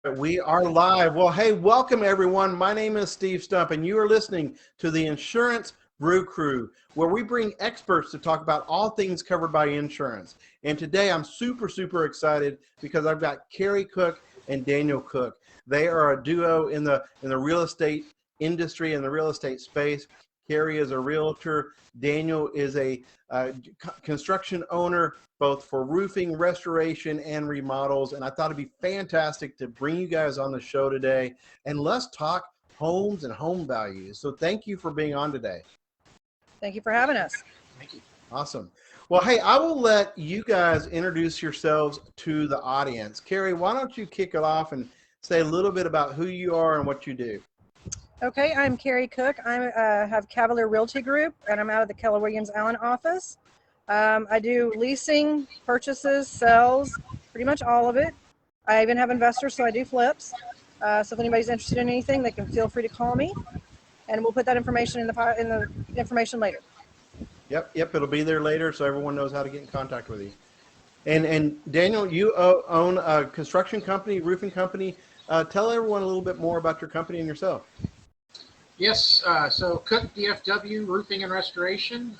We are live. Well, hey, welcome everyone. My name is Steve Stump, and you are listening to the Insurance Brew Crew, where we bring experts to talk about all things covered by insurance. And today I'm super excited because I've got Kerri Cook and Daniel Cook. They are a duo in the real estate industry, in the real estate space. Kerri is a realtor. Daniel is a construction owner, both for roofing, restoration, and remodels. And I thought it'd be fantastic to bring you guys on the show today and let's talk homes and home values. So thank you for being on today. Thank you for having us. Thank you. Awesome. Well, hey, I will let you guys introduce yourselves to the audience. Kerri, why don't you kick it off and say a little bit about who you are and what you do? Okay, I'm Kerri Cook. I have Cavalier Realty Group, and I'm out of the Keller Williams Allen office. I do leasing, purchases, sales, pretty much all of it. I even have investors, so I do flips. So if anybody's interested in anything, they can feel free to call me, and we'll put that information in the information later. Yep, it'll be there later, so everyone knows how to get in contact with you. And Daniel, you own a construction company, roofing company. Tell everyone a little bit more about your company and yourself. Yes, so Cook DFW Roofing and Restoration.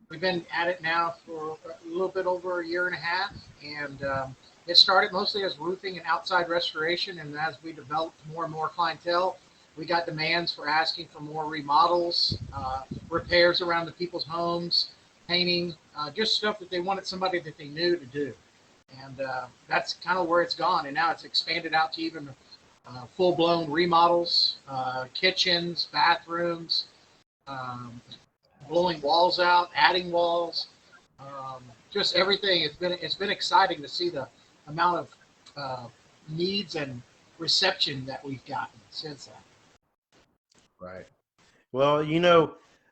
We've been at it now for a little bit over a year and a half, and it started mostly as roofing and outside restoration, and as we developed more and more clientele, we got demands for asking for more remodels, repairs around the people's homes, painting, just stuff that they wanted somebody that they knew to do. And that's kind of where it's gone, and now it's expanded out to even full-blown remodels, kitchens, bathrooms, blowing walls out, adding walls, just everything. It's been exciting to see the amount of needs and reception that we've gotten since then. Right. Well,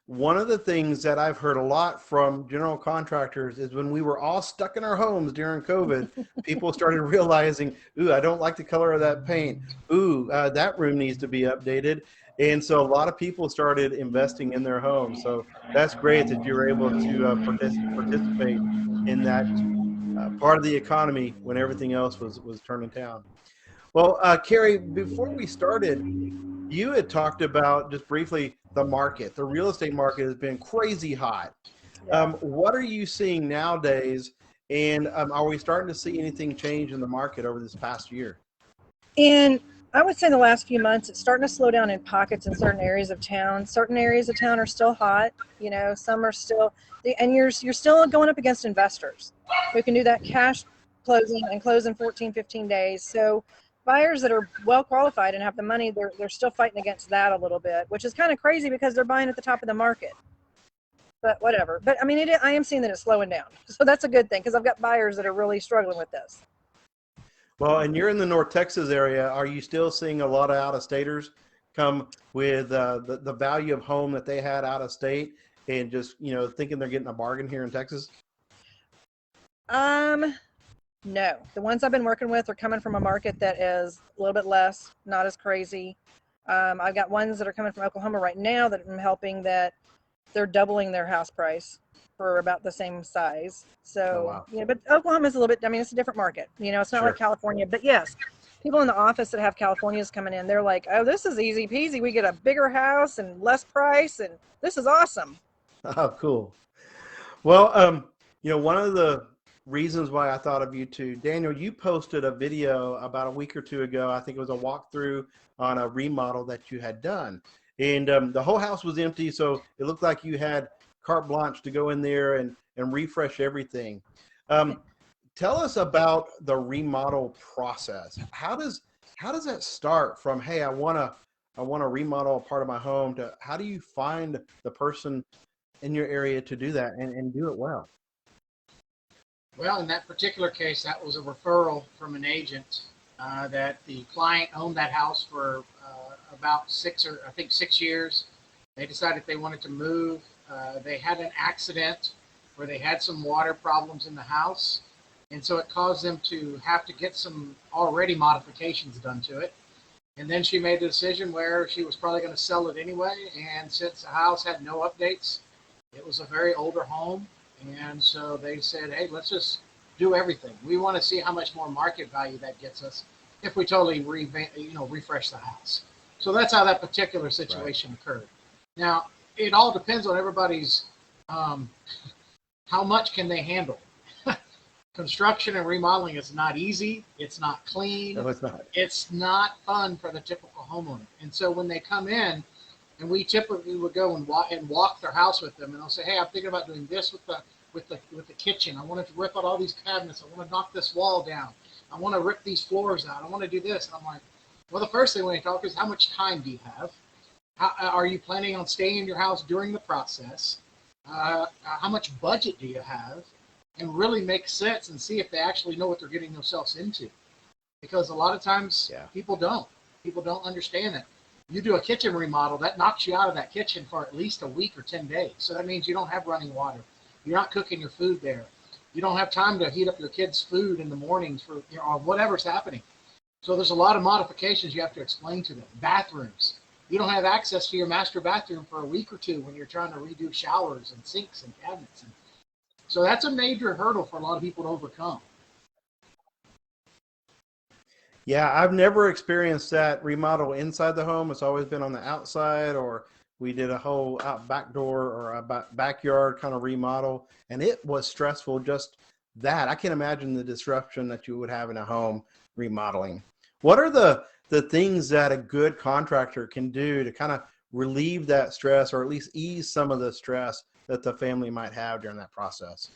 one of the things that I've heard a lot from general contractors is when we were all stuck in our homes during COVID, people started realizing, ooh, I don't like the color of that paint. Ooh, that room needs to be updated. And so a lot of people started investing in their homes. So that's great that you were able to participate in that part of the economy when everything else was turning down. Well, Kerri, before we started, you had talked about just briefly the market. The real estate market has been crazy hot. Yeah. What are you seeing nowadays? And are we starting to see anything change in the market over this past year? And I would say in the last few months, it's starting to slow down in pockets in certain areas of town. Certain areas of town are still hot. Some are still, and you're still going up against investors who can do that cash closing and close in 14, 15 days. So buyers that are well qualified and have the money, they're still fighting against that a little bit, which is kind of crazy because they're buying at the top of the market. But whatever. But I mean, I am seeing that it's slowing down. So that's a good thing because I've got buyers that are really struggling with this. Well, and you're in the North Texas area. Are you still seeing a lot of out-of-staters come with the value of home that they had out of state and just, thinking they're getting a bargain here in Texas? No, the ones I've been working with are coming from a market that is a little bit less, not as crazy. I've got ones that are coming from Oklahoma right now that I'm helping that they're doubling their house price for about the same size. So, Oh, wow. But Oklahoma is a little bit, it's a different market. It's not Sure. like California, but yes, people in the office that have Californians coming in, they're like, oh, this is easy peasy. We get a bigger house and less price, and this is awesome. Oh, cool. Well, one of the reasons why I thought of you two, Daniel, you posted a video about a week or two ago. I think it was a walkthrough on a remodel that you had done. And the whole house was empty, so it looked like you had carte blanche to go in there and refresh everything. Tell us about the remodel process. How does that start from, hey, I want to remodel a part of my home, to how do you find the person in your area to do that and do it well? Well, in that particular case, that was a referral from an agent that the client owned that house for about 6 years. They decided they wanted to move. They had an accident where they had some water problems in the house, and so it caused them to have to get some already modifications done to it. And then she made the decision where she was probably going to sell it anyway, and since the house had no updates, it was a very older home, and so they said, hey, let's just do everything. We want to see how much more market value that gets us if we totally refresh the house. So that's how that particular situation occurred. Now, it all depends on everybody's how much can they handle. Construction and remodeling is not easy. It's not clean. No, it's not. It's not fun for the typical homeowner. And so when they come in, and we typically would go and walk their house with them, and they'll say, "Hey, I'm thinking about doing this with the kitchen. I want to rip out all these cabinets. I want to knock this wall down. I want to rip these floors out. I want to do this." And I'm like, well, the first thing when you talk is, how much time do you have? How, are you planning on staying in your house during the process? How much budget do you have? And really make sense and see if they actually know what they're getting themselves into. Because a lot of times people don't understand it. You do a kitchen remodel, that knocks you out of that kitchen for at least a week or 10 days. So that means you don't have running water. You're not cooking your food there. You don't have time to heat up your kids' food in the mornings for, or whatever's happening. So there's a lot of modifications you have to explain to them. Bathrooms. You don't have access to your master bathroom for a week or two when you're trying to redo showers and sinks and cabinets. So that's a major hurdle for a lot of people to overcome. Yeah, I've never experienced that remodel inside the home. It's always been on the outside, or we did a whole out back door or a backyard kind of remodel, and it was stressful. Just that, I can't imagine the disruption that you would have in a home remodeling. What are the things that a good contractor can do to kind of relieve that stress, or at least ease some of the stress that the family might have during that process?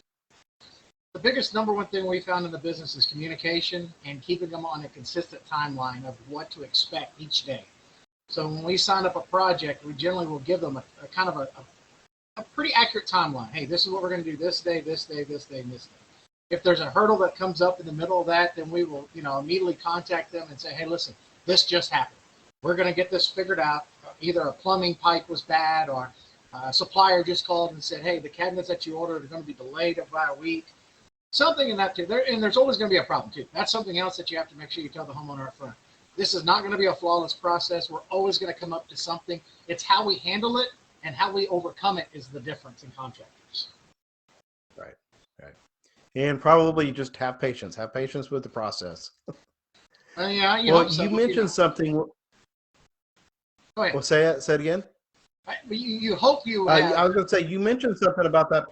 The biggest number one thing we found in the business is communication and keeping them on a consistent timeline of what to expect each day. So when we sign up a project, we generally will give them a kind of a pretty accurate timeline. Hey, this is what we're going to do this day, this day, this day, and this day. If there's a hurdle that comes up in the middle of that, then we will, immediately contact them and say, hey, listen, this just happened. We're going to get this figured out. Either a plumbing pipe was bad, or a supplier just called and said, hey, the cabinets that you ordered are going to be delayed by a week. Something in that too. And there's always going to be a problem too. That's something else that you have to make sure you tell the homeowner up front. This is not going to be a flawless process. We're always going to come up to something. It's how we handle it and how we overcome it is the difference in contractors. Right. And probably just have patience. Have patience with the process. You mentioned something. Go ahead. Well, say it again. You hope you. I was going to say, you mentioned something about that.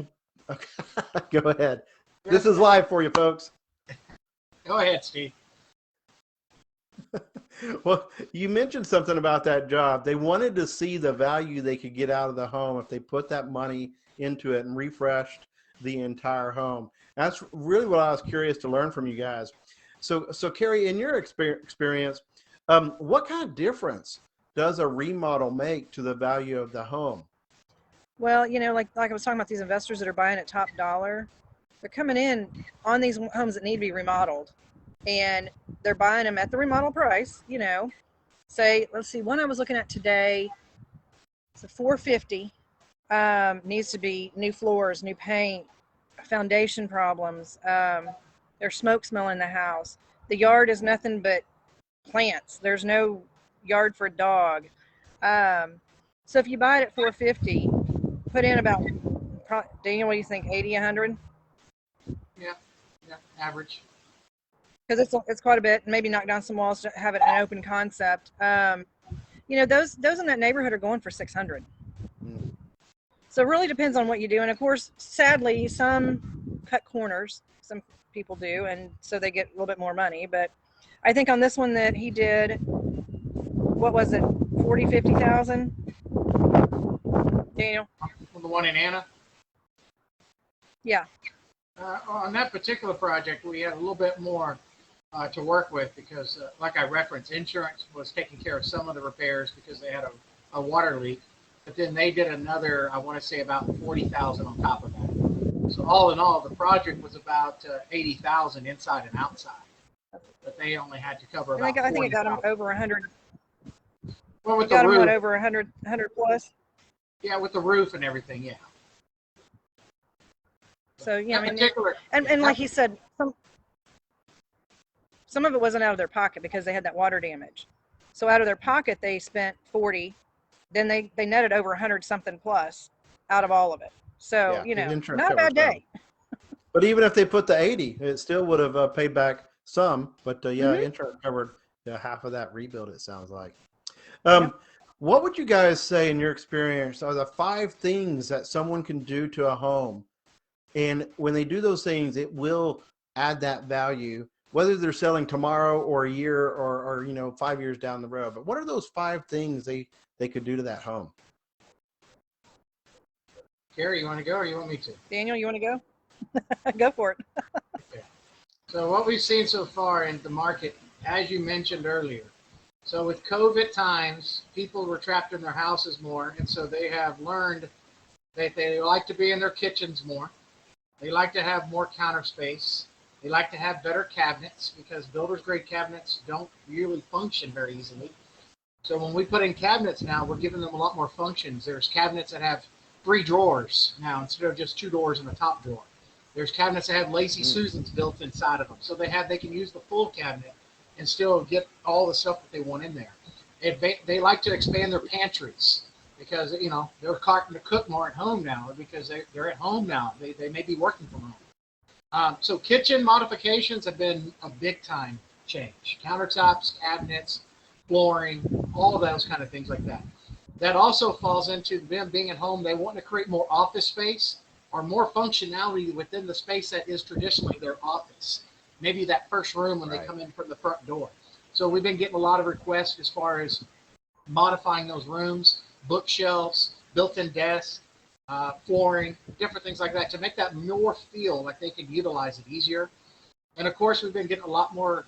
Okay. Go ahead. This is live for you, folks. Go ahead, Steve. Well, you mentioned something about that job. They wanted to see the value they could get out of the home if they put that money into it and refreshed the entire home. That's really what I was curious to learn from you guys. So Kerri, in your experience, what kind of difference does a remodel make to the value of the home? Well, like I was talking about these investors that are buying at top dollar, they're coming in on these homes that need to be remodeled, and they're buying them at the remodel price. Say, let's see, one I was looking at today, it's a $450. Needs to be new floors, new paint, foundation problems. There's smoke smell in the house. The yard is nothing but plants. There's no yard for a dog. So if you buy it at $450, put in about, Daniel, what do you think, 80, 100? Yeah, average. Because it's quite a bit. Maybe knock down some walls to have it an open concept. Those in that neighborhood are going for 600. So it really depends on what you do. And of course, sadly, some cut corners. Some people do, and so they get a little bit more money. But I think on this one that he did, what was it, 40, 50,000? Daniel? The one in Anna? Yeah. On that particular project, we had a little bit more to work with because, like I referenced, insurance was taking care of some of the repairs because they had a water leak. But then they did another, I want to say about 40,000 on top of that. So all in all, the project was about 80,000 inside and outside. But they only had to cover about I think it got them over 100. Well, with got the them roof, over 100 plus. Yeah, with the roof and everything, yeah. So yeah, and like he said, some of it wasn't out of their pocket because they had that water damage. So out of their pocket, they spent 40. Then they netted over 100 something plus out of all of it. So not a bad day. But even if they put the 80, it still would have paid back some. But insurance covered half of that rebuild, it sounds like. Yep. What would you guys say in your experience are the 5 things that someone can do to a home? And when they do those things, it will add that value, whether they're selling tomorrow or a year or 5 years down the road. But what are those 5 things they could do to that home? Kerri, you want to go or you want me to? Daniel, you want to go? Go for it. Okay. So what we've seen so far in the market, as you mentioned earlier, so with COVID times, people were trapped in their houses more, and so they have learned that they like to be in their kitchens more. They like to have more counter space. They like to have better cabinets because builder's grade cabinets don't really function very easily. So when we put in cabinets now, we're giving them a lot more functions. There's cabinets that have 3 drawers now instead of just 2 doors in the top drawer. There's cabinets that have Lazy Susans built inside of them. So they can use the full cabinet and still get all the stuff that they want in there. They like to expand their pantries because, they're starting to cook more at home now because they're at home now. They may be working from home. So kitchen modifications have been a big time change. Countertops, cabinets, flooring, all of those kind of things like that. That also falls into them being at home. They want to create more office space or more functionality within the space that is traditionally their office. Maybe that first room when they come in from the front door. So we've been getting a lot of requests as far as modifying those rooms, bookshelves, built-in desks, flooring, different things like that to make that more feel like they can utilize it easier. And of course, we've been getting a lot more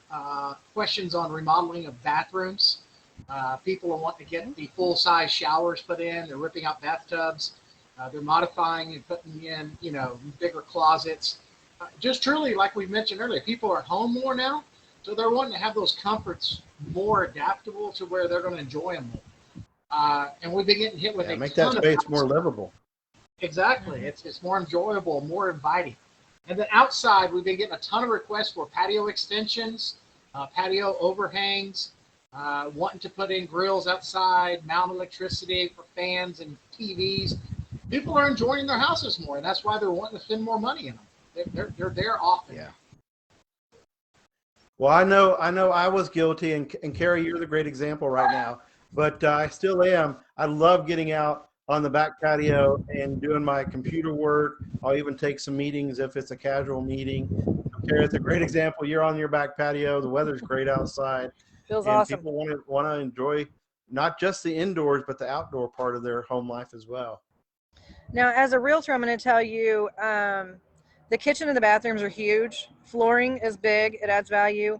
questions on remodeling of bathrooms. People are wanting to get the full-size showers put in. They're ripping out bathtubs. They're modifying and putting in, bigger closets. Just truly, like we mentioned earlier, people are home more now, so they're wanting to have those comforts more adaptable to where they're going to enjoy them more. And we've been getting hit with make that space more livable. Exactly. It's more enjoyable, more inviting. And then outside, we've been getting a ton of requests for patio extensions, patio overhangs, wanting to put in grills outside, mount electricity for fans and TVs. People are enjoying their houses more, and that's why they're wanting to spend more money in them. They're there often. Yeah. Well, I know I was guilty, and Kerri, you're the great example right now, but I still am. I love getting out on the back patio and doing my computer work. I'll even take some meetings if it's a casual meeting. Kerri, it's a great example. You're on your back patio. The weather's great outside. Feels and awesome. People want to enjoy not just the indoors, but the outdoor part of their home life as well. Now, as a realtor, I'm going to tell you, the kitchen and the bathrooms are huge. Flooring is big. It adds value.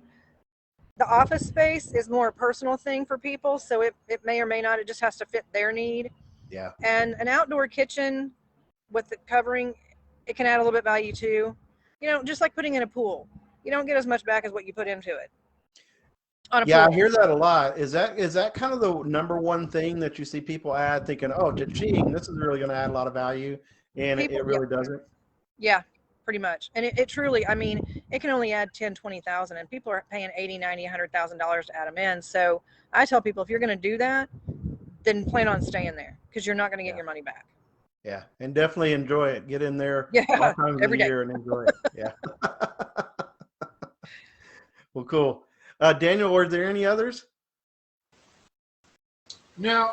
The office space is more a personal thing for people, so it may or may not. It just has to fit their need. Yeah. And an outdoor kitchen with the covering, it can add a little bit of value too. Just like putting in a pool. You don't get as much back as what you put into it. Yeah, I hear that a lot. Is that kind of the number one thing that you see people add, thinking, oh, cha-ching, this is really going to add a lot of value, and it really doesn't? Yeah, pretty much. And it truly, it can only add 10, 20,000, and people are paying 80, 90, $100,000 to add them in. So I tell people, if you're going to do that, then plan on staying there because you're not going to get your money back. Yeah, and definitely enjoy it. Get in there all times of the year and enjoy it. Yeah. Well, cool. Daniel, were there any others? No,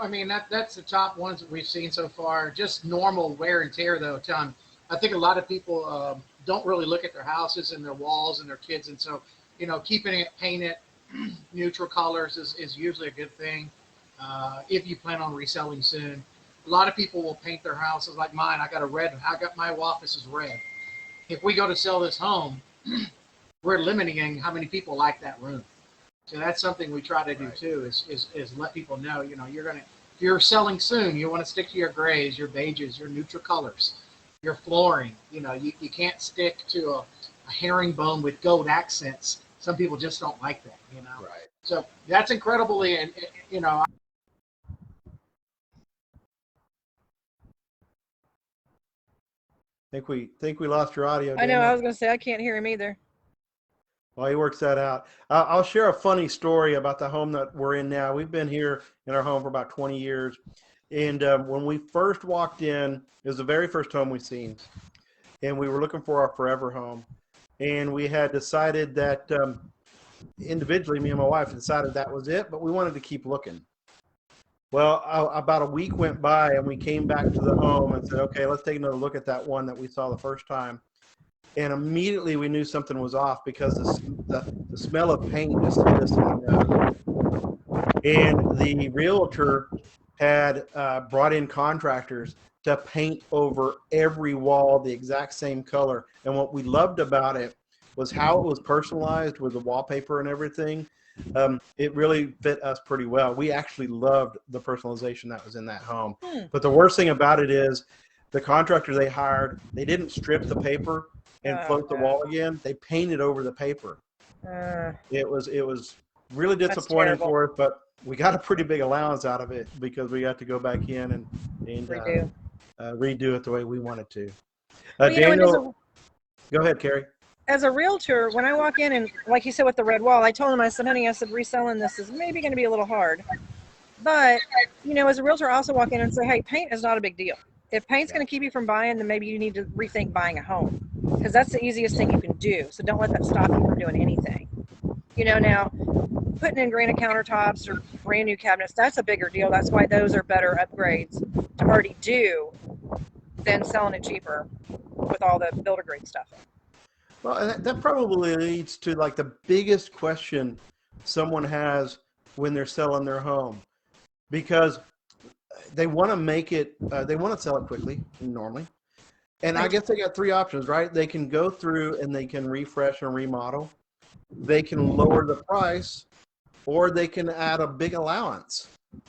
that's the top ones that we've seen so far. Just normal wear and tear, though, Tom. I think a lot of people don't really look at their houses and their walls and their kids, and so keeping it painted neutral colors is usually a good thing if you plan on reselling soon. A lot of people will paint their houses like mine. I got my office is red. If we go to sell this home, we're limiting how many people like that room. So that's something we try to do too, is let people know, if you're selling soon, you want to stick to your grays, your beiges, your neutral colors, your flooring. You can't stick to a herringbone with gold accents. Some people just don't like that, Right. So that's incredibly, think we lost your audio, I know. Daniel. I was going to say I can't hear him either. Well, he works that out. I'll share a funny story about the home that we're in now. We've been here in our home for about 20 years. And when we first walked in, it was the very first home we seen. And we were looking for our forever home. And we had decided that individually, me and my wife decided that was it, but we wanted to keep looking. Well, about a week went by and we came back to the home and said, okay, let's take another look at that one that we saw the first time. And immediately we knew something was off because the smell of paint just hit us in the nose. And the realtor had brought in contractors to paint over every wall the exact same color. And what we loved about it was how it was personalized with the wallpaper and everything. It really fit us pretty well. We actually loved the personalization that was in that home. But the worst thing about it is the contractor they hired, they didn't strip the paper and float the wall again. They painted over the paper. It was really disappointing for us, but we got a pretty big allowance out of it because we got to go back in and redo it the way we wanted to. Daniel, go ahead, Kerri. As a realtor, when I walk in and like you said with the red wall, I told him, I said, honey, I said, reselling this is maybe going to be a little hard. But, as a realtor, I also walk in and say, hey, paint is not a big deal. If paint's going to keep you from buying, then maybe you need to rethink buying a home because that's the easiest thing you can do. So don't let that stop you from doing anything. Now putting in granite countertops or brand new cabinets, that's a bigger deal. That's why those are better upgrades to already do than selling it cheaper with all the builder grade stuff in. Well, that probably leads to like the biggest question someone has when they're selling their home, because they want to make it, they want to sell it quickly normally. And I guess they got three options, right? They can go through and they can refresh and remodel. They can lower the price, or they can add a big allowance.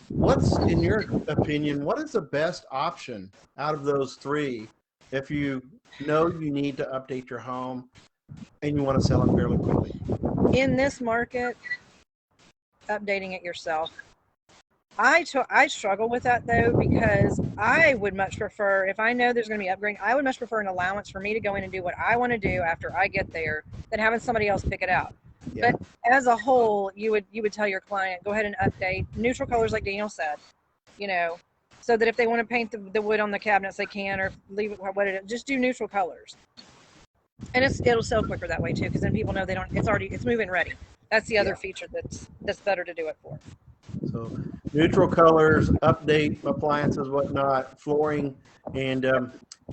What's, in your opinion, what is the best option out of those three if you know you need to update your home and you want to sell it fairly quickly? In this market, updating it yourself. I struggle with that though, because I would much prefer, if I know there's going to be upgrading, I would much prefer an allowance for me to go in and do what I want to do after I get there than having somebody else pick it out. Yeah. But as a whole, you would tell your client, go ahead and update neutral colors like Daniel said, so that if they want to paint the wood on the cabinets, they can, or leave it what it is. Just do neutral colors. And it'll sell quicker that way too, because then people know it's move-in ready. That's the other feature that's better to do it for. So neutral colors, update appliances, whatnot, flooring, and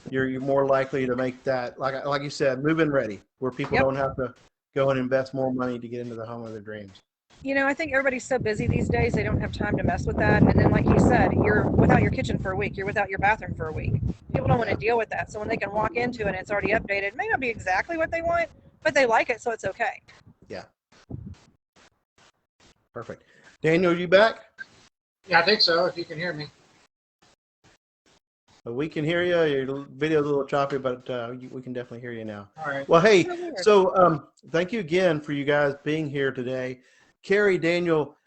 you're more likely to make that, like you said, move-in ready, where people don't have to go and invest more money to get into the home of their dreams. I think everybody's so busy these days, they don't have time to mess with that. And then, like you said, you're without your kitchen for a week, you're without your bathroom for a week. People don't want to deal with that. So when they can walk into it and it's already updated, it may not be exactly what they want, but they like it, so it's okay. Yeah. Perfect. Daniel, are you back? Yeah, I think so, if you can hear me. We can hear you. Your video's a little choppy, but we can definitely hear you now. All right. Well, hey, so thank you again for you guys being here today. Kerri, Daniel,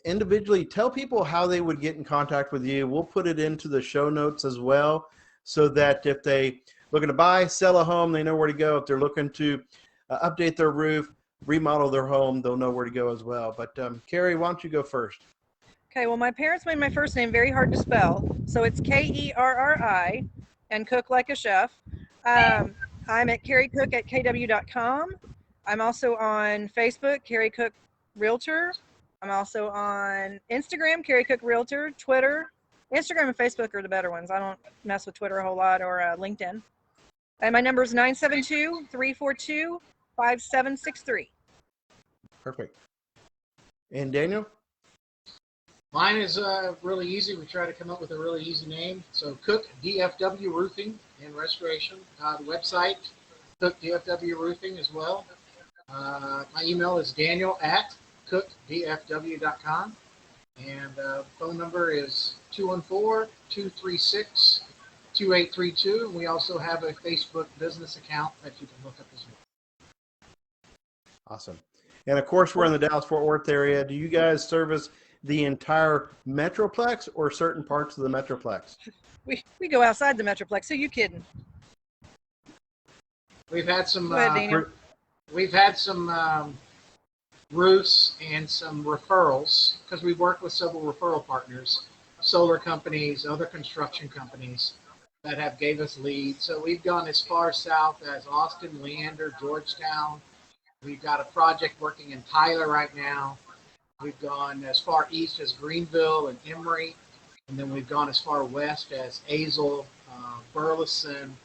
individually, tell people how they would get in contact with you. We'll put it into the show notes as well, so that if they looking to buy, sell a home, they know where to go. If they're looking to update their roof, remodel their home, they'll know where to go as well. But Kerri, why don't you go first? Okay, well, my parents made my first name very hard to spell, so it's Kerri and Cook like a chef. I'm at kerricook at kw.com. I'm also on Facebook, Kerri Cook Realtor. I'm also on Instagram, Kerri Cook Realtor, Twitter. Instagram and Facebook are the better ones. I don't mess with Twitter a whole lot, or LinkedIn. And my number is 972-342-5763. Perfect. And Daniel? Mine is really easy. We try to come up with a really easy name. So Cook DFW Roofing and Restoration. The website, Cook DFW Roofing as well. My email is daniel@cookdfw.com. And phone number is 214-236-2832. And we also have a Facebook business account that you can look up as well. Awesome. And of course, we're in the Dallas-Fort Worth area. Do you guys service the entire Metroplex or certain parts of the Metroplex? We go outside the Metroplex. Who you kidding? We've had some. Go ahead, Daniel. We've had some roofs and some referrals, because we work with several referral partners, solar companies, other construction companies that have gave us leads. So we've gone as far south as Austin, Leander, Georgetown, We've got a project working in Tyler right now. We've gone as far east as Greenville and Emory, and then we've gone as far west as Azle, Burleson,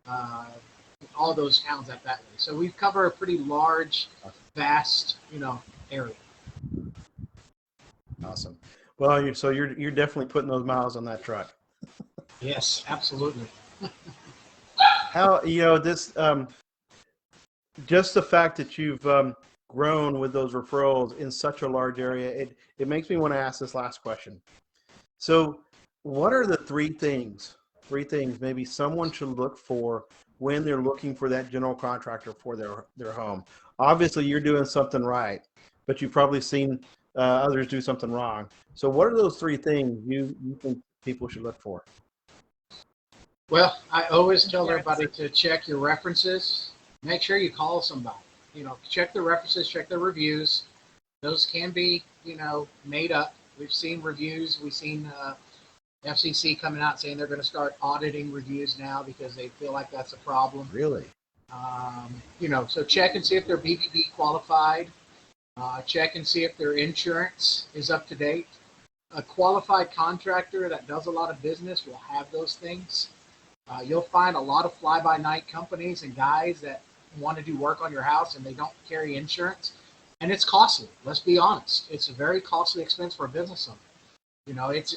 all those towns that way. So we've covered a pretty large, vast, area. Awesome. Well, you're definitely putting those miles on that truck. Yes, absolutely. How this just the fact that you've grown with those referrals in such a large area, it makes me want to ask this last question. So, what are the three things maybe someone should look for when they're looking for that general contractor for their home? Obviously, you're doing something right, but you've probably seen others do something wrong. So, what are those three things you think people should look for? Well, I always tell everybody to check your references. Make sure you call somebody. Check the references, check the reviews. Those can be, made up. We've seen reviews. We've seen FCC coming out saying they're going to start auditing reviews now because they feel like that's a problem. Really? So check and see if they're BBB qualified. Check and see if their insurance is up to date. A qualified contractor that does a lot of business will have those things. You'll find a lot of fly-by-night companies and guys that want to do work on your house and they don't carry insurance. And it's costly. Let's be honest. It's a very costly expense for a business owner. It's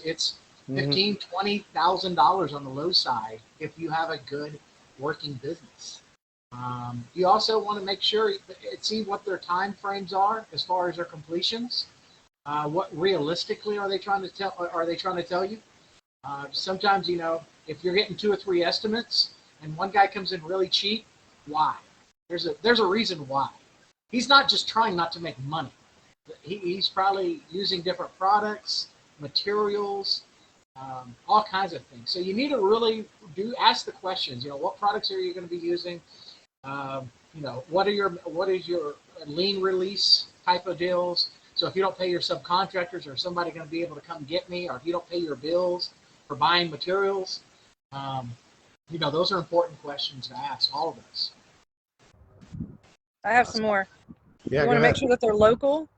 $15,000, $20,000 on the low side if you have a good working business. You also want to make sure see what their time frames are as far as their completions. What realistically are they trying to tell you? Sometimes if you're getting 2 or 3 estimates and one guy comes in really cheap, why? There's a reason why. He's not just trying not to make money. He's probably using different products, materials, all kinds of things. So you need to really ask the questions. What products are you going to be using? What is your lien release type of deals? So if you don't pay your subcontractors, or somebody going to be able to come get me? Or if you don't pay your bills for buying materials, those are important questions to ask all of us. I have some more. Yeah, you want to make sure that they're local,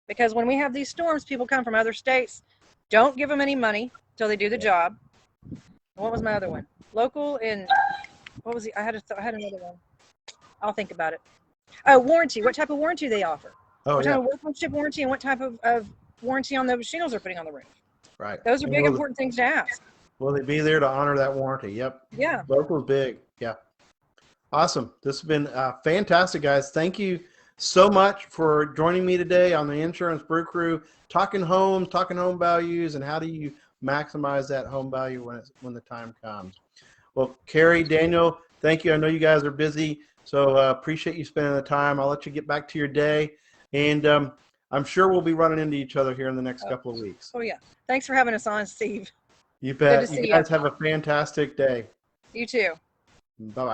because when we have these storms, people come from other states. Don't give them any money until they do the job. And what was my other one? Local and what was I had another one. I'll think about it. Oh, warranty. What type of warranty they offer? What type of workmanship warranty and what type of warranty on the shingles they're putting on the roof? Right. Those are big, important things to ask. Will they be there to honor that warranty? Yep. Yeah. Local's big. Yeah. Awesome. This has been fantastic, guys. Thank you so much for joining me today on the Insurance Brew Crew, talking homes, talking home values, and how do you maximize that home value when the time comes. Well, Kerri, Daniel, thank you. I know you guys are busy, so appreciate you spending the time. I'll let you get back to your day, and I'm sure we'll be running into each other here in the next couple of weeks. Oh, yeah. Thanks for having us on, Steve. You bet. You guys have a fantastic day. You too. Bye-bye.